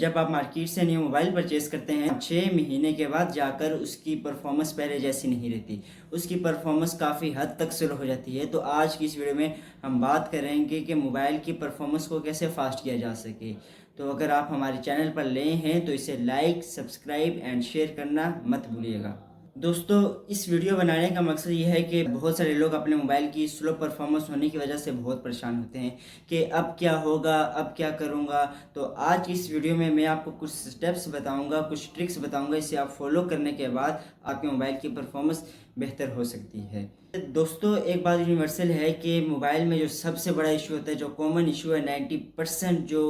جب آپ مارکیٹ سے نیو موبائل پرچیز کرتے ہیں 6 مہینے کے بعد جا کر اس کی پرفارمنس پہلے جیسی نہیں رہتی، اس کی پرفارمنس کافی حد تک سلو ہو جاتی ہے۔ تو آج کی اس ویڈیو میں ہم بات کریں گے کہ موبائل کی پرفارمنس کو کیسے فاسٹ کیا جا سکے۔ تو اگر آپ ہمارے چینل پر نئے ہیں تو اسے لائک، سبسکرائب اینڈ شیئر کرنا مت بھولیے گا۔ دوستو، اس ویڈیو بنانے کا مقصد یہ ہے کہ بہت سارے لوگ اپنے موبائل کی سلو پرفارمنس ہونے کی وجہ سے بہت پریشان ہوتے ہیں کہ اب کیا ہوگا، اب کیا کروں گا۔ تو آج کی اس ویڈیو میں آپ کو کچھ سٹیپس بتاؤں گا، کچھ ٹرکس بتاؤں گا، اسے آپ فالو کرنے کے بعد آپ کے موبائل کی پرفارمنس بہتر ہو سکتی ہے۔ دوستو، ایک بات یونیورسل ہے کہ موبائل میں جو سب سے بڑا ایشو ہوتا ہے، جو کامن ایشو ہے، 90% جو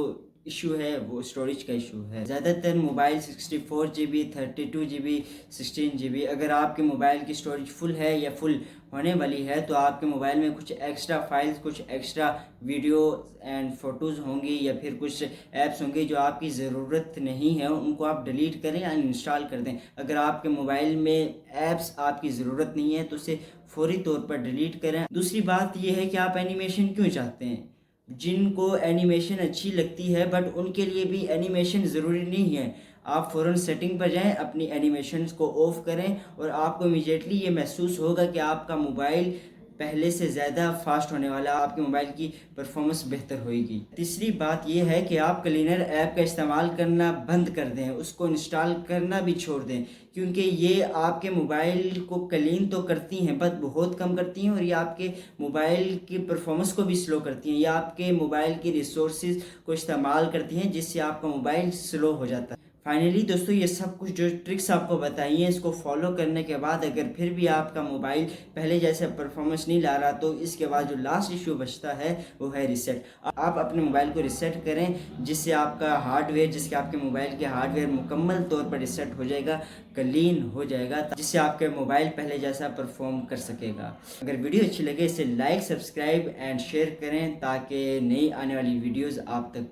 ایشو ہے وہ اسٹوریج کا ایشو ہے۔ زیادہ تر موبائل 64 GB، 32 GB، 16 GB، اگر آپ کے موبائل کی اسٹوریج فل ہے یا فل ہونے والی ہے تو آپ کے موبائل میں کچھ ایکسٹرا فائلز، کچھ ایکسٹرا ویڈیو اینڈ فوٹوز ہوں گی یا پھر کچھ ایپس ہوں گے جو آپ کی ضرورت نہیں ہے، ان کو آپ ڈیلیٹ کریں یا انسٹال کر دیں۔ اگر آپ کے موبائل میں ایپس آپ کی ضرورت نہیں ہے تو اسے فوری طور پر ڈیلیٹ کریں۔ دوسری بات یہ ہے کہ آپ اینیمیشن کیوں چاہتے ہیں؟ جن کو اینیمیشن اچھی لگتی ہے بٹ ان کے لیے بھی اینیمیشن ضروری نہیں ہے۔ آپ فوراً سیٹنگ پر جائیں، اپنی اینیمیشنز کو آف کریں اور آپ کو امیجیٹلی یہ محسوس ہوگا کہ آپ کا موبائل پہلے سے زیادہ فاسٹ ہونے والا، آپ کے موبائل کی پرفارمنس بہتر ہوئے گی۔ تیسری بات یہ ہے کہ آپ کلینر ایپ کا استعمال کرنا بند کر دیں، اس کو انسٹال کرنا بھی چھوڑ دیں، کیونکہ یہ آپ کے موبائل کو کلین تو کرتی ہیں بٹ بہت کم کرتی ہیں، اور یہ آپ کے موبائل کی پرفارمنس کو بھی سلو کرتی ہیں، یہ آپ کے موبائل کی ریسورسز کو استعمال کرتی ہیں جس سے آپ کا موبائل سلو ہو جاتا ہے۔ فائنلی دوستو، یہ سب کچھ جو ٹرکس آپ کو بتائی ہیں اس کو فالو کرنے کے بعد اگر پھر بھی آپ کا موبائل پہلے جیسے پرفارمنس نہیں لا رہا تو اس کے بعد جو لاسٹ ایشو بچتا ہے وہ ہے ریسیٹ۔ آپ اپنے موبائل کو ریسیٹ کریں جس سے آپ کا ہارڈ ویئر، جس کے آپ کے موبائل کے ہارڈ ویئر مکمل طور پر ریسیٹ ہو جائے گا، کلین ہو جائے گا، جس سے آپ کے موبائل پہلے جیسا پرفارم کر سکے گا۔ اگر ویڈیو اچھی لگے اسے لائک، سبسکرائب اینڈ شیئر کریں تاکہ نئی آنے والی ویڈیوز آپ تک